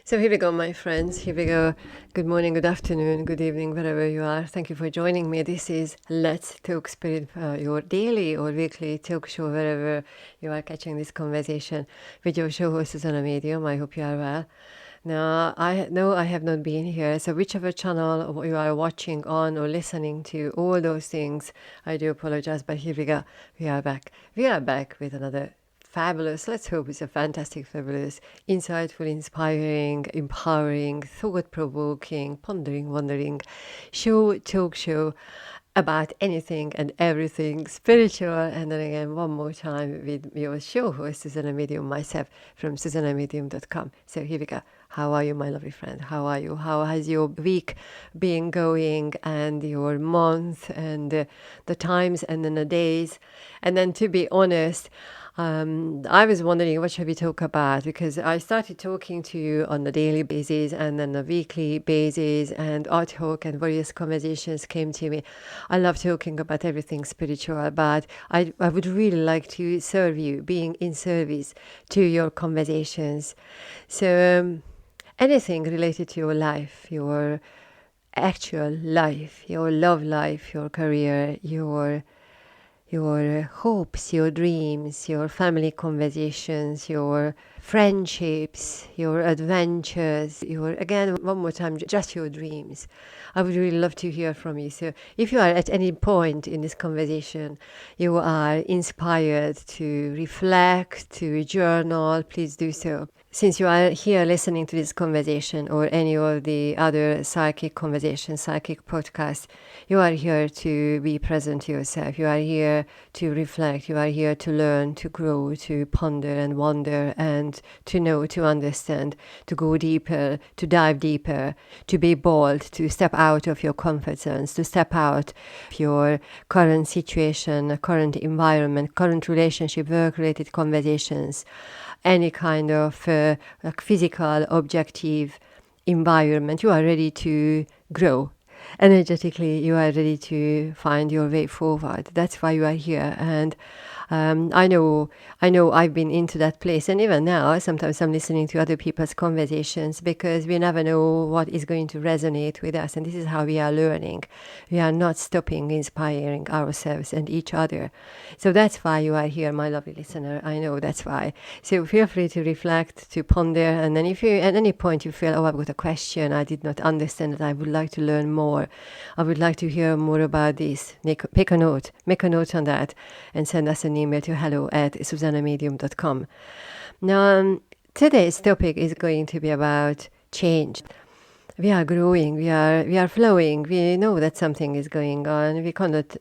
So here we go, my friends. Here we go. Good morning, good afternoon, good evening, wherever you are. Thank you for joining me. This is Let's Talk Spirit, your daily or weekly talk show, wherever you are catching this conversation with your show host, Zsuzsanna Medium. I hope you are well. Now, I know I have not been here, so whichever channel you are watching on or listening to, all those things, I do apologize, but here we go. We are back. We are back with another fabulous, let's hope it's a fantastic, fabulous, insightful, inspiring, empowering, thought-provoking, pondering, wondering talk show about anything and everything spiritual. And then again, one more time with your show host, Zsuzsanna Medium, myself from ZsuzsannaMedium.com. So here we go. How are you, my lovely friend? How are you? How has your week been going, and your month, and the times, and then the days? And then, to be honest, I was wondering what should we talk about, because I started talking to you on a daily basis and then a weekly basis, and ad hoc and various conversations came to me. I love talking about everything spiritual, but I would really like to serve you, being in service to your conversations. So anything related to your life, your actual life, your love life, your career, your hopes, your dreams, your family conversations, your friendships, your adventures, again, one more time, just your dreams. I would really love to hear from you. So if you are at any point in this conversation, you are inspired to reflect, to journal, please do so. Since you are here listening to this conversation or any of the other psychic conversations, psychic podcasts, you are here to be present to yourself. You are here to reflect. You are here to learn, to grow, to ponder and wonder, and to know, to understand, to go deeper, to dive deeper, to be bold, to step out of your comfort zones, to step out of your current situation, current environment, current relationship, work-related conversations, any kind of physical, objective environment. You are ready to grow. Energetically, you are ready to find your way forward. That's why you are here. And I know I've been into that place. And even now, sometimes I'm listening to other people's conversations, because we never know what is going to resonate with us. And this is how we are learning. We are not stopping inspiring ourselves and each other. So that's why you are here, my lovely listener. I know that's why. So feel free to reflect, to ponder. And then if you, at any point you feel, oh, I've got a question, I did not understand it, I would like to learn more, I would like to hear more about this, make a note on that, and send us an email to hello@zsuzannamedium.com. Now, today's topic is going to be about change. We are growing, we are flowing, we know that something is going on. We cannot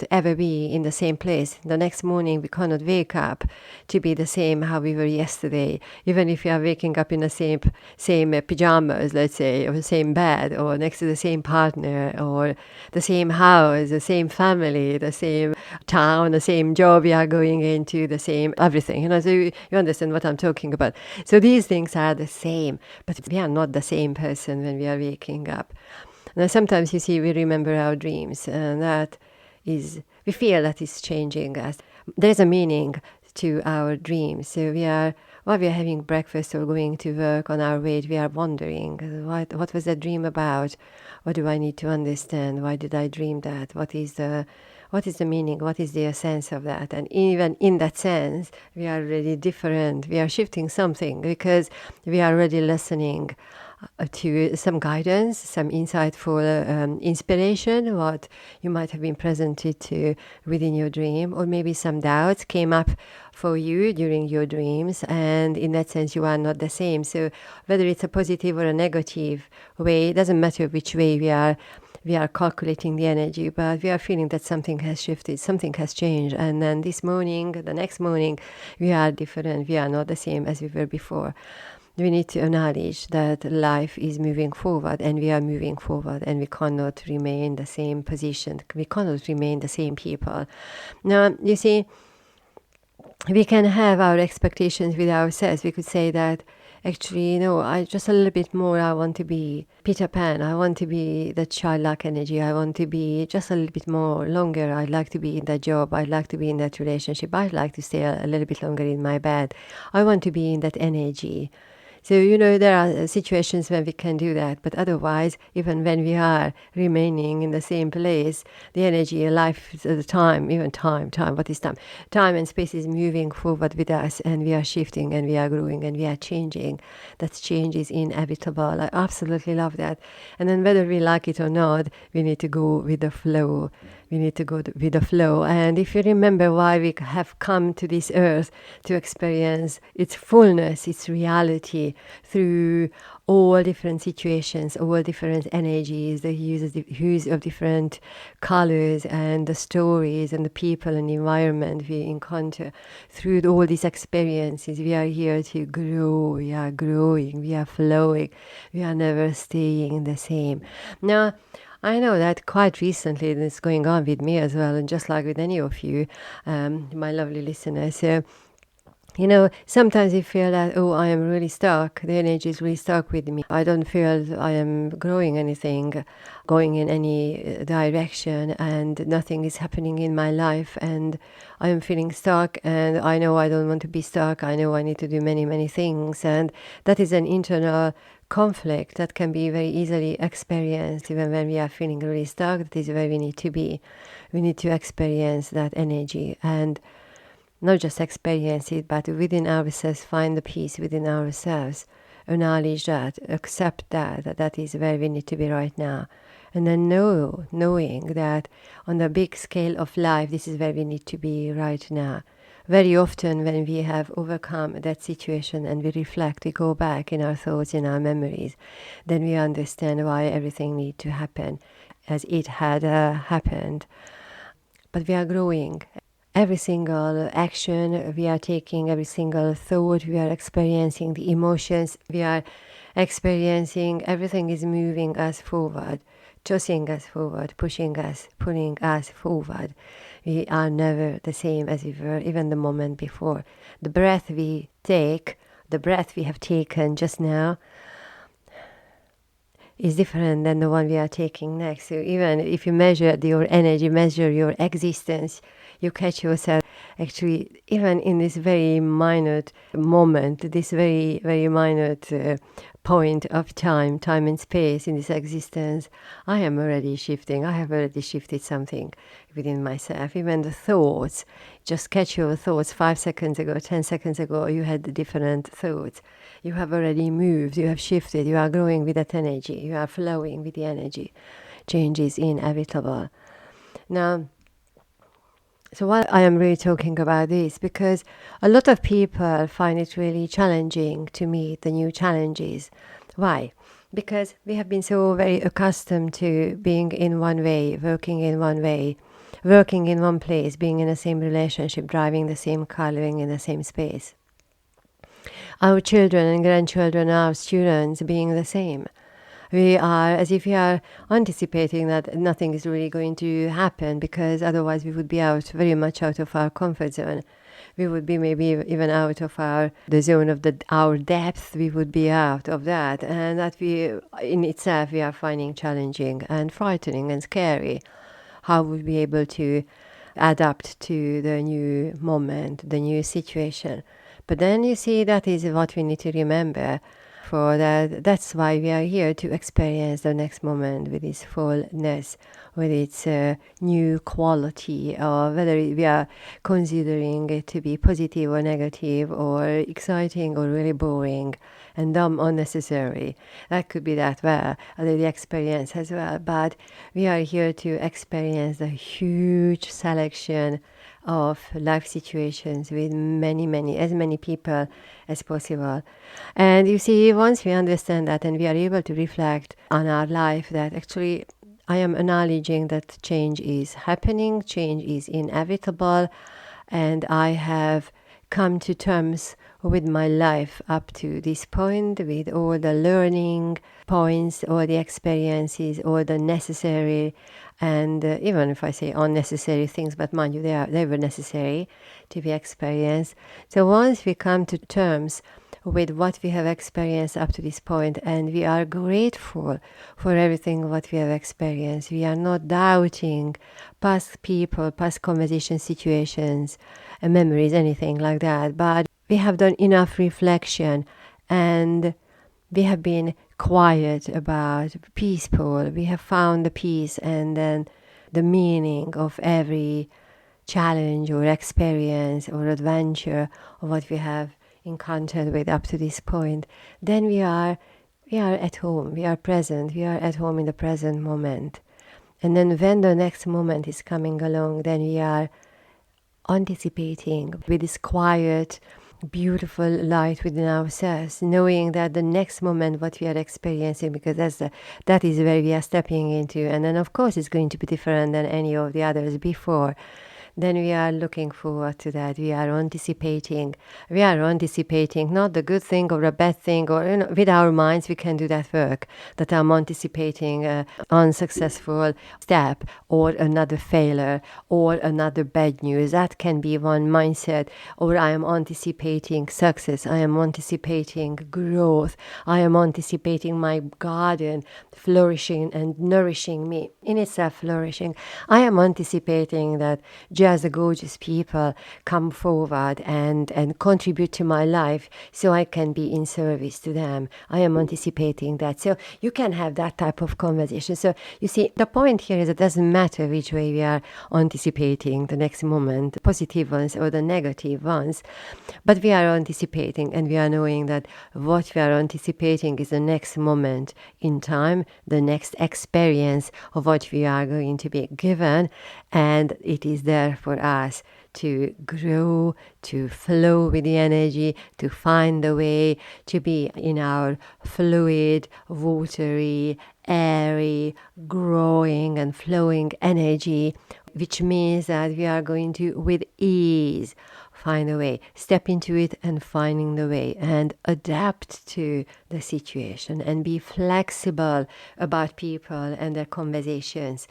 ever be in the same place. The next morning we cannot wake up to be the same how we were yesterday. Even if we are waking up in the same pajamas, let's say, or the same bed, or next to the same partner, or the same house, the same family, the same town, the same job we are going into, the same everything. So you understand what I'm talking about. So these things are the same, but we are not the same person when we are waking up. Now, sometimes you see, we remember our dreams, and we feel that is changing us. There's a meaning to our dreams. So while we are having breakfast or going to work on our way, we are wondering, what was that dream about? What do I need to understand? Why did I dream that? What is the meaning? What is the essence of that? And even in that sense, we are really different. We are shifting something, because we are already listening to some guidance, some insightful inspiration, what you might have been presented to within your dream, or maybe some doubts came up for you during your dreams, and in that sense you are not the same. So whether it's a positive or a negative way, it doesn't matter which way we are calculating the energy, but we are feeling that something has shifted, something has changed, and then this morning, the next morning, we are different, we are not the same as we were before. We need to acknowledge that life is moving forward, and we are moving forward, and we cannot remain the same position. We cannot remain the same people. Now, you see, we can have our expectations with ourselves. We could say that, actually, I just a little bit more, I want to be Peter Pan. I want to be the childlike energy. I want to be just a little bit more longer. I'd like to be in that job. I'd like to be in that relationship. I'd like to stay a little bit longer in my bed. I want to be in that energy. So, there are situations when we can do that, but otherwise, even when we are remaining in the same place, the energy, life, the time, even time, what is time? Time and space is moving forward with us, and we are shifting, and we are growing, and we are changing. That change is inevitable. I absolutely love that. And then whether we like it or not, we need to go with the flow. We need to go with the flow. And if you remember why we have come to this earth, to experience its fullness, its reality, through all different situations, all different energies, the hues of different colors, and the stories and the people and the environment we encounter. Through all these experiences, we are here to grow. We are growing. We are flowing. We are never staying the same. Now, I know that quite recently this going on with me as well, and just like with any of you, my lovely listeners. So, sometimes you feel that, oh, I am really stuck. The energy is really stuck with me. I don't feel I am growing anything, going in any direction, and nothing is happening in my life. And I am feeling stuck, and I know I don't want to be stuck. I know I need to do many, many things. And that is an internal conflict that can be very easily experienced even when we are feeling really stuck. That is where we need to be. We need to experience that energy, and not just experience it, but within ourselves, find the peace within ourselves, acknowledge that, accept that is where we need to be right now. And then knowing that on the big scale of life, this is where we need to be right now. Very often when we have overcome that situation and we reflect, we go back in our thoughts, in our memories, then we understand why everything needs to happen as it had happened. But we are growing. Every single action we are taking, every single thought we are experiencing, the emotions we are experiencing, everything is moving us forward, tossing us forward, pushing us, pulling us forward. We are never the same as we were even the moment before. The breath we take, the breath we have taken just now, is different than the one we are taking next. So even if you measure your energy, measure your existence, you catch yourself actually even in this very minute moment, this very, very minute point of time and space in this existence. I am already shifting. I have already shifted something within myself. Even the thoughts, just catch your thoughts 5 seconds ago, 10 seconds ago, you had different thoughts. You have already moved, you have shifted, you are growing with that energy, you are flowing with the energy. Change is inevitable. Now, so why I am really talking about this, because a lot of people find it really challenging to meet the new challenges. Why? Because we have been so very accustomed to being in one way, working in one way, working in one place, being in the same relationship, driving the same car, living in the same space. Our children and grandchildren, our students being the same. We are, as if we are anticipating that nothing is really going to happen, because otherwise we would be very much out of our comfort zone. We would be maybe even out of the zone of our depth. We would be out of that. And that in itself, we are finding challenging and frightening and scary. How would we be able to adapt to the new moment, the new situation? But then you see, that is what we need to remember. For that, that's why we are here, to experience the next moment with its fullness, with its new quality, or whether we are considering it to be positive or negative, or exciting or really boring and dumb, unnecessary. That could be that well, the experience as well. But we are here to experience the huge selection of life situations with as many people as possible. And you see, once we understand that and we are able to reflect on our life, that actually I am acknowledging that change is happening, change is inevitable, and I have come to terms with my life up to this point, with all the learning points, all the experiences, all the necessary and even if I say unnecessary things, but mind you, they were necessary to be experienced. So once we come to terms with what we have experienced up to this point, and we are grateful for everything what we have experienced, we are not doubting past people, past conversation situations, memories, anything like that, but we have done enough reflection And we have been quiet about peaceful. We have found the peace and then the meaning of every challenge or experience or adventure of what we have encountered with up to this point. Then we are at home, we are present, we are at home in the present moment. And then when the next moment is coming along, then we are anticipating with this quiet, beautiful light within ourselves, knowing that the next moment what we are experiencing, because that is where we are stepping into, and then of course it's going to be different than any of the others before. Then we are looking forward to that. We are anticipating. We are anticipating not the good thing or a bad thing, or with our minds we can do that work. That I'm anticipating an unsuccessful step or another failure or another bad news. That can be one mindset. Or I am anticipating success. I am anticipating growth. I am anticipating my garden flourishing and nourishing me in itself flourishing. I am anticipating that just the gorgeous people come forward and contribute to my life so I can be in service to them. I am anticipating that. So you can have that type of conversation. So you see, the point here is it doesn't matter which way we are anticipating the next moment, the positive ones or the negative ones, but we are anticipating and we are knowing that what we are anticipating is the next moment in time, the next experience of what we are going to be given, and it is there for us to grow, to flow with the energy, to find the way to be in our fluid, watery, airy, growing and flowing energy, which means that we are going to, with ease, find a way, step into it and finding the way and adapt to the situation and be flexible about people and their conversations.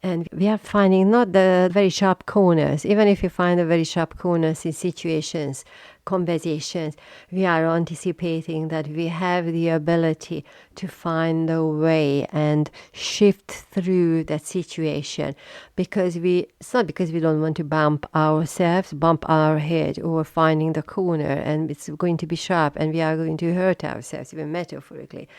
And we are finding not the very sharp corners, even if you find the very sharp corners in situations, conversations, we are anticipating that we have the ability to find a way and shift through that situation, because it's not because we don't want to bump ourselves, bump our head or finding the corner and it's going to be sharp and we are going to hurt ourselves, even metaphorically.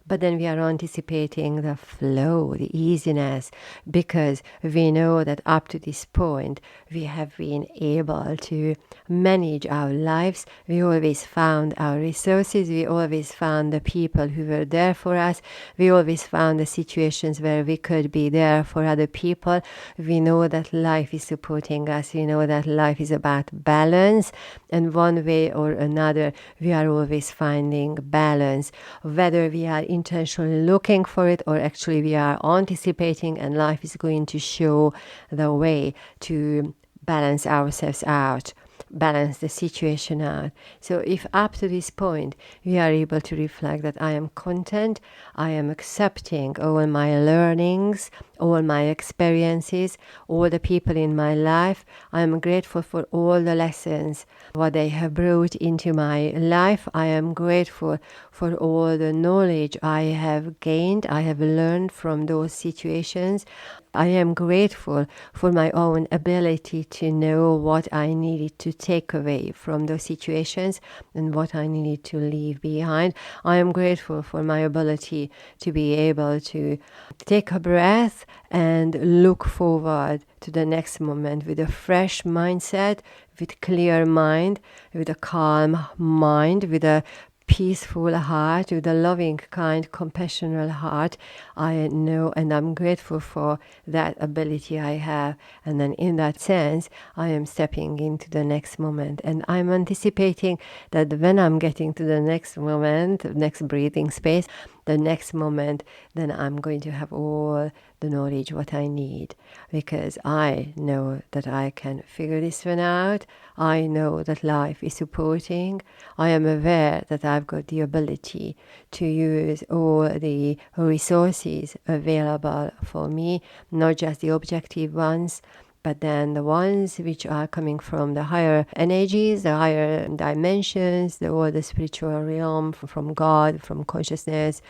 But then we are anticipating the flow, the easiness, because we know that up to this point, we have been able to manage our lives. We always found our resources. We always found the people who were there for us. We always found the situations where we could be there for other people. We know that life is supporting us. We know that life is about balance. And one way or another, we are always finding balance, whether we are intentionally looking for it or actually we are anticipating, and life is going to show the way to balance ourselves out, balance the situation out. So if up to this point we are able to reflect that I am content, I am accepting all my learnings, all my experiences, all the people in my life, I am grateful for all the lessons, what they have brought into my life. I am grateful for all the knowledge I have gained, I have learned from those situations. I am grateful for my own ability to know what I needed to take away from those situations and what I needed to leave behind. I am grateful for my ability to be able to take a breath and look forward to the next moment with a fresh mindset, with clear mind, with a calm mind, with a peaceful heart, with a loving, kind, compassionate heart. I know and I'm grateful for that ability I have. And then in that sense, I am stepping into the next moment. And I'm anticipating that when I'm getting to the next moment, next breathing space, the next moment, then I'm going to have all the knowledge what I need, because I know that I can figure this one out. I know that life is supporting. I am aware that I've got the ability to use all the resources available for me, not just the objective ones, But then the ones which are coming from the higher energies, the higher dimensions, or the spiritual realm, from God, from consciousness,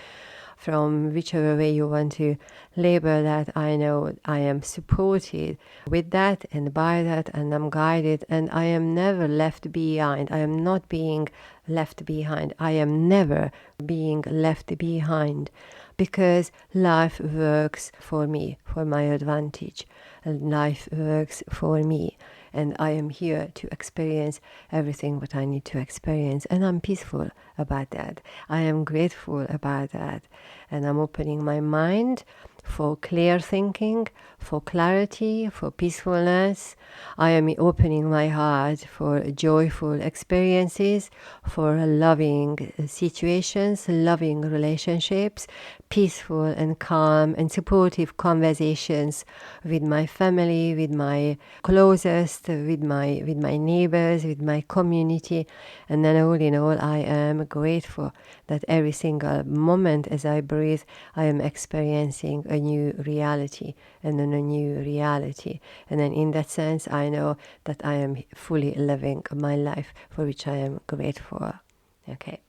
from whichever way you want to label that, I know I am supported with that and by that, and I'm guided, and I am never left behind. I am not being left behind. I am never being left behind, because life works for me, for my advantage, and life works for me. And I am here to experience everything what I need to experience. And I'm peaceful about that. I am grateful about that. And I'm opening my mind for clear thinking, for clarity, for peacefulness. I am opening my heart for joyful experiences, for loving situations, loving relationships, peaceful and calm and supportive conversations with my family, with my closest, with my neighbors, with my community. And then all in all, I am grateful that every single moment as I breathe, I am experiencing a new reality and then a new reality. And then in that sense, I know that I am fully living my life, for which I am grateful. Okay.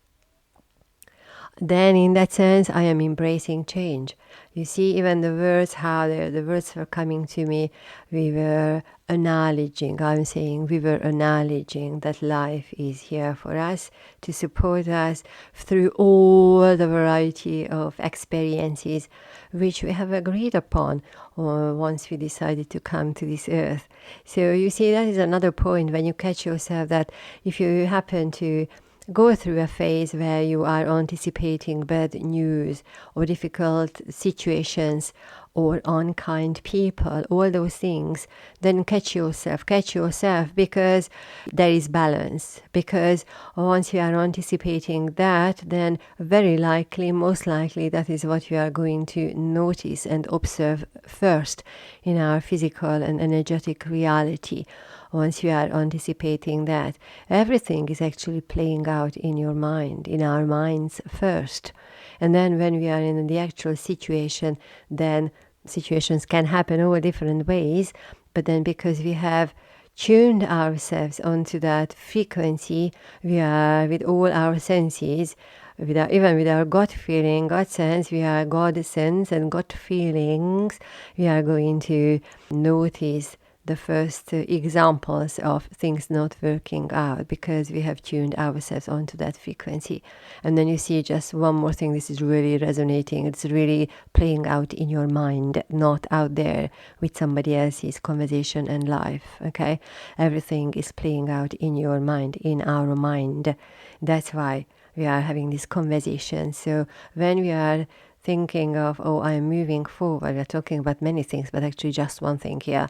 Then in that sense, I am embracing change. You see, even the words, how the words were coming to me, we were acknowledging, I'm saying we were acknowledging that life is here for us, to support us through all the variety of experiences which we have agreed upon once we decided to come to this earth. So you see, that is another point when you catch yourself that if you happen to go through a phase where you are anticipating bad news or difficult situations or unkind people, all those things, then catch yourself, because there is balance. Because once you are anticipating that, then very likely, most likely, that is what you are going to notice and observe first in our physical and energetic reality. Once you are anticipating that, everything is actually playing out in your mind, in our minds first. And then when we are in the actual situation, then situations can happen all different ways. But then because we have tuned ourselves onto that frequency, we are with all our senses, even with our gut feeling, gut sense, we are God sense and gut feelings, we are going to notice the first examples of things not working out, because we have tuned ourselves onto that frequency. And then you see just one more thing, this is really resonating, it's really playing out in your mind, not out there with somebody else's conversation and life, okay? Everything is playing out in your mind, in our mind. That's why we are having this conversation. So when we are thinking of, oh, I'm moving forward, we're talking about many things, but actually just one thing here.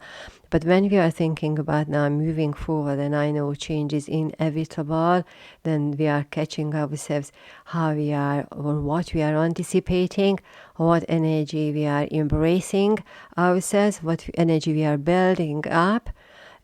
But when we are thinking about now I'm moving forward and I know change is inevitable, then we are catching ourselves how we are, or what we are anticipating, what energy we are embracing ourselves, what energy we are building up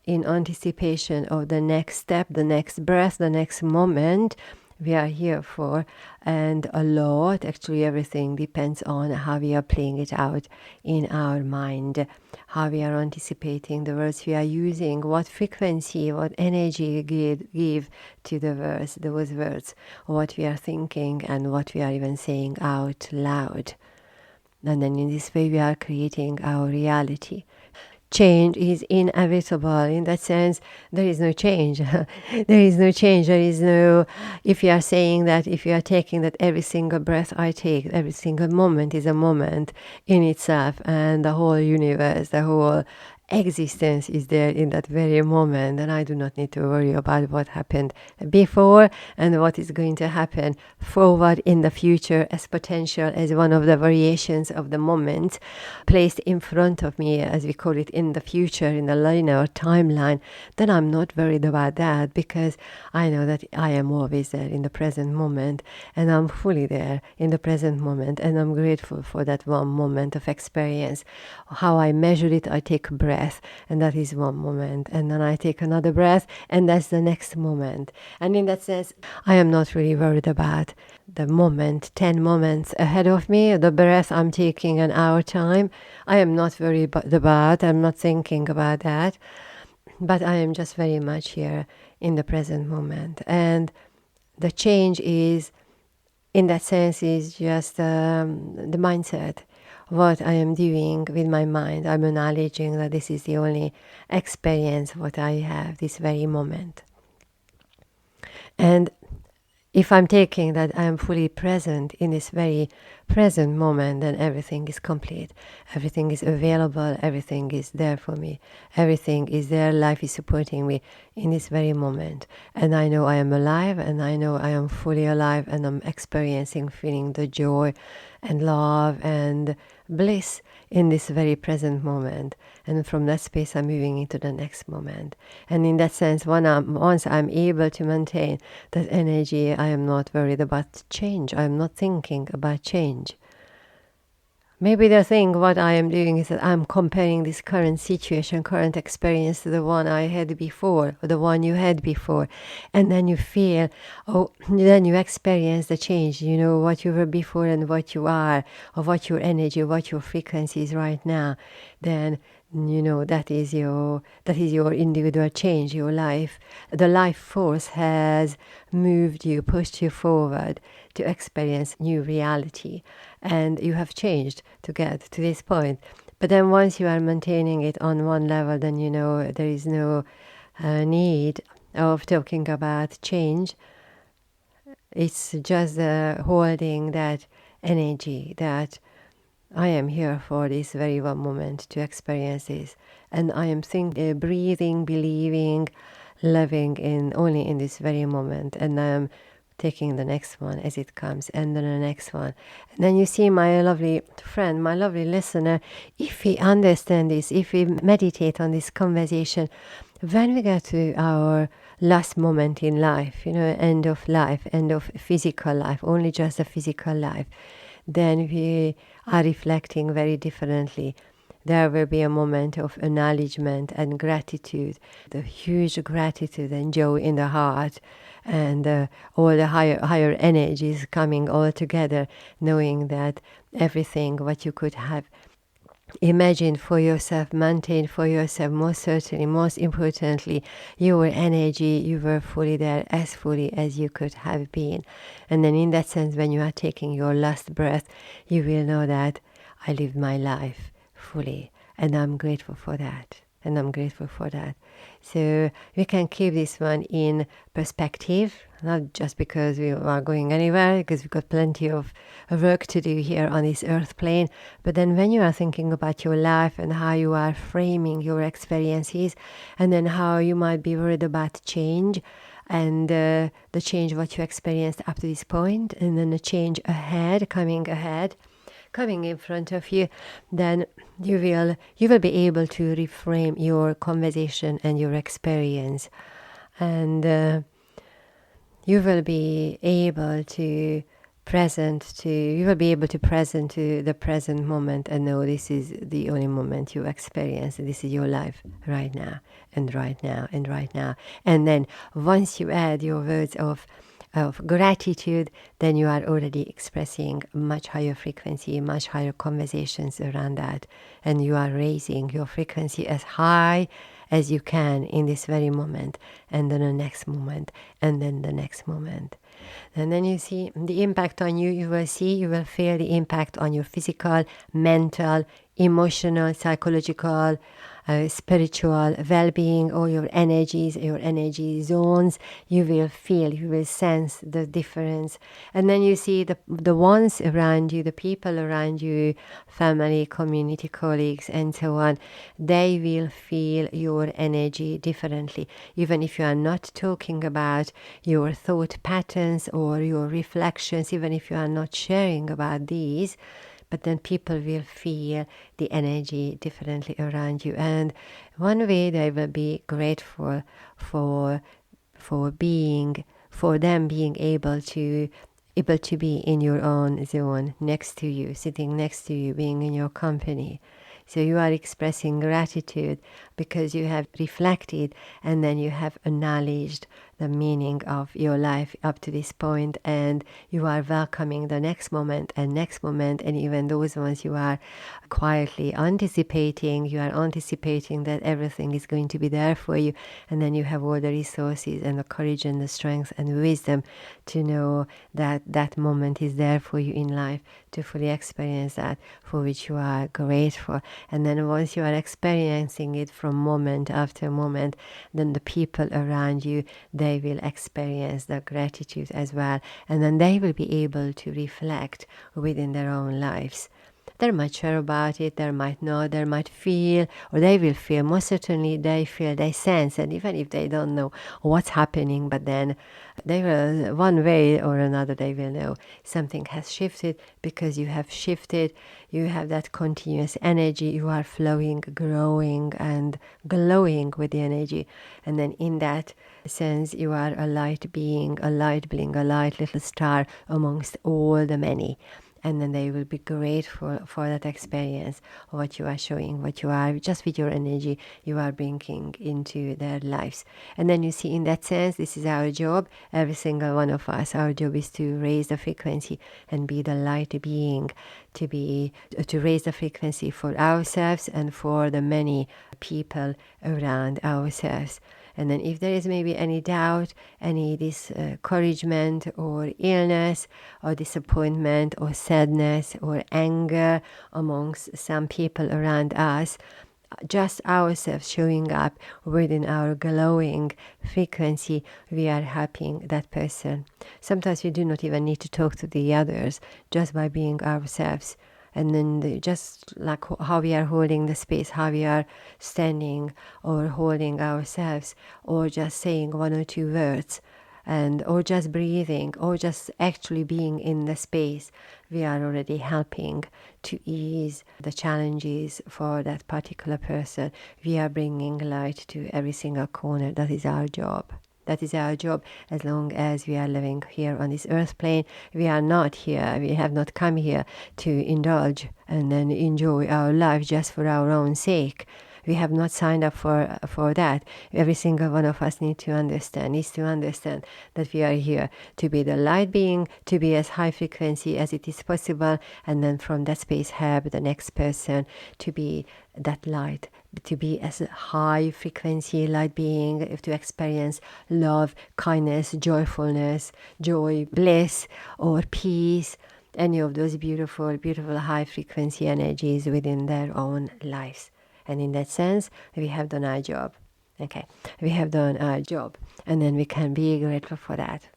in anticipation of the next step, the next breath, the next moment we are here for. And a lot, actually everything, depends on how we are playing it out in our mind, how we are anticipating the words we are using, what frequency, what energy we give to the words, those words, what we are thinking and what we are even saying out loud. And then in this way we are creating our reality. Change is inevitable. In that sense, there is no change. There is no change. There is no, if you are saying that, if you are taking that every single breath I take, every single moment is a moment in itself, and the whole universe, the whole existence is there in that very moment, and I do not need to worry about what happened before and what is going to happen forward in the future as potential, as one of the variations of the moment placed in front of me, as we call it, in the future, in the linear timeline. Then I'm not worried about that, because I know that I am always there in the present moment, and I'm fully there in the present moment, and I'm grateful for that one moment of experience. How I measure it, I take a breath, and that is one moment, and then I take another breath, and that's the next moment. And in that sense, I am not really worried about the moment, 10 moments ahead of me, the breath I'm taking an hour time. I am not worried about, I'm not thinking about that, but I am just very much here in the present moment. And the change is, in that sense, is just the mindset. What I am doing with my mind, I'm acknowledging that this is the only experience what I have this very moment. And if I'm taking that I am fully present in this very present moment, then everything is complete. Everything is available. Everything is there for me. Everything is there. Life is supporting me in this very moment. And I know I am alive, and I know I am fully alive, and I'm experiencing, feeling the joy and love and bliss in this very present moment. And from that space, I'm moving into the next moment. And in that sense, once I'm able to maintain that energy, I am not worried about change. I'm not thinking about change. Maybe the thing what I am doing is that I'm comparing this current situation, current experience to the one I had before, or the one you had before. And then you feel, then you experience the change, you know, what you were before and what you are, or what your energy, what your frequency is right now. Then, you know, that is your individual change, your life. The life force has moved you, pushed you forward to experience new reality. And you have changed to get to this point. But then once you are maintaining it on one level, then you know there is no need of talking about change. It's just holding that energy that I am here for this very one moment to experience this. And I am breathing, believing, living only in this very moment. And I am taking the next one as it comes, and then the next one. And then you see my lovely friend, my lovely listener, if we understand this, if we meditate on this conversation, when we get to our last moment in life, you know, end of life, end of physical life, only just a physical life, then we are reflecting very differently. There will be a moment of acknowledgement and gratitude, the huge gratitude and joy in the heart, and all the higher energies coming all together, knowing that everything what you could have imagined for yourself, maintained for yourself, most certainly, most importantly, your energy, you were fully there, as fully as you could have been. And then in that sense, when you are taking your last breath, you will know that I lived my life fully, and I'm grateful for that. And I'm grateful for that. So we can keep this one in perspective, not just because we are going anywhere, because we've got plenty of work to do here on this earth plane. But then when you are thinking about your life and how you are framing your experiences, and then how you might be worried about change, and the change what you experienced up to this point, and then the change coming in front of you, then you will be able to reframe your conversation and your experience, and you will be able to present to the present moment and know this is the only moment you experience. This is your life right now, and right now, and right now. And then once you add your words of gratitude, then you are already expressing much higher frequency, much higher conversations around that. And you are raising your frequency as high as you can in this very moment, and then the next moment, and then the next moment. And then you see the impact on you. You will feel the impact on your physical, mental, emotional, psychological, spiritual well-being, all your energies, your energy zones. You will sense the difference. And then you see the ones around you, the people around you, family, community, colleagues, and so on. They will feel your energy differently. Even if you are not talking about your thought patterns or your reflections, even if you are not sharing about these, but then people will feel the energy differently around you. And one way they will be grateful for them being able to be in your own zone, next to you, sitting next to you, being in your company. So you are expressing gratitude because you have reflected, and then you have acknowledged the meaning of your life up to this point, and you are welcoming the next moment, and even those ones you are quietly anticipating. You are anticipating that everything is going to be there for you, and then you have all the resources and the courage and the strength and wisdom to know that that moment is there for you in life, to fully experience that, for which you are grateful. And then once you are experiencing it from moment after moment, then the people around you, they will experience the gratitude as well, and then they will be able to reflect within their own lives. They might share about it, they might not, they might feel, or they will feel, most certainly they feel, they sense, and even if they don't know what's happening, but then they will, one way or another, they will know something has shifted, because you have shifted, you have that continuous energy, you are flowing, growing, and glowing with the energy, and then in that sense, you are a light being, a light bling, a light little star amongst all the many. And then they will be grateful for that experience, what you are showing, what you are, just with your energy, you are bringing into their lives. And then you see, in that sense, this is our job, every single one of us. Our job is to raise the frequency and be the light being, to raise the frequency for ourselves and for the many people around ourselves. And then if there is maybe any doubt, any discouragement or illness or disappointment or sadness or anger amongst some people around us, just ourselves showing up within our glowing frequency, we are helping that person. Sometimes we do not even need to talk to the others, just by being ourselves. And then just like how we are holding the space, how we are standing or holding ourselves, or just saying one or two words, or just breathing, or just actually being in the space, we are already helping to ease the challenges for that particular person. We are bringing light to every single corner. That is our job. That is our job. As long as we are living here on this earth plane, we are not here, we have not come here to indulge and then enjoy our life just for our own sake. We have not signed up for that. Every single one of us needs to understand that we are here to be the light being, to be as high frequency as it is possible, and then from that space help the next person to be that light, to be as a high frequency light being, to experience love, kindness, joyfulness, joy, bliss, or peace, any of those beautiful, beautiful high frequency energies within their own lives. And in that sense, we have done our job. Okay, we have done our job, and then we can be grateful for that.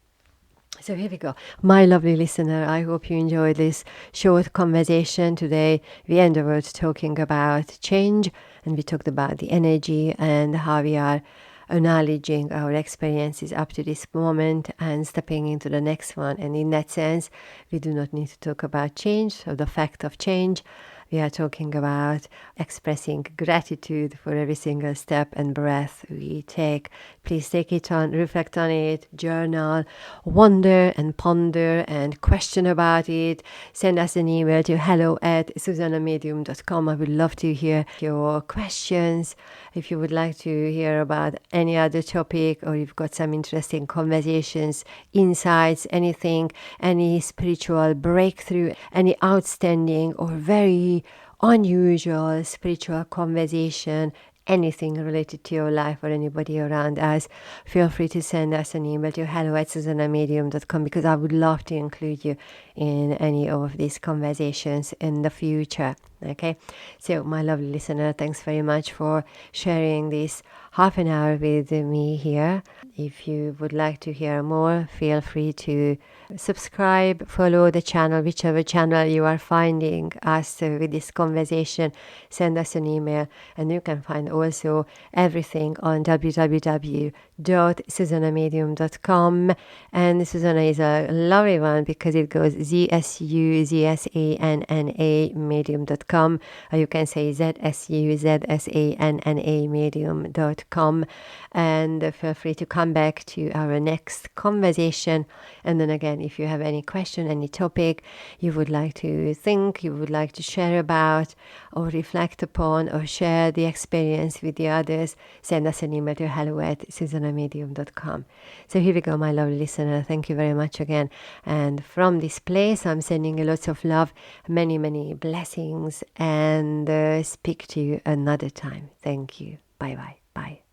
So here we go. My lovely listener, I hope you enjoyed this short conversation today. We endeavored talking about change, and we talked about the energy and how we are acknowledging our experiences up to this moment and stepping into the next one. And in that sense, we do not need to talk about change or the fact of change. We are talking about expressing gratitude for every single step and breath we take. Please take it on, reflect on it, journal, wonder and ponder and question about it. Send us an email to hello@zsuzannamedium.com. I would love to hear your questions. If you would like to hear about any other topic, or you've got some interesting conversations, insights, anything, any spiritual breakthrough, any outstanding or very unusual spiritual conversation, anything related to your life or anybody around us, feel free to send us an email to hello@zsuzannamedium.com, because I would love to include you in any of these conversations in the future. Okay, so my lovely listener, thanks very much for sharing this half an hour with me here. If you would like to hear more, feel free to subscribe, follow the channel, whichever channel you are finding us with this conversation. Send us an email, and you can find also everything on www.zsuzannamedium.com. And Zsuzsanna is a lovely one because it goes ZSUZSANNA medium.com, or you can say ZSUZSANNA medium.com. And feel free to come back to our next conversation. And then again, if you have any question, any topic you would like to think, you would like to share about, or reflect upon, or share the experience with the others, send us an email to hello@Zsuzsanna ZsuzsannaMedium.com. So here we go, my lovely listener. Thank you very much again. And from this place, I'm sending you lots of love, many, many blessings, and speak to you another time. Thank you. Bye-bye. Bye.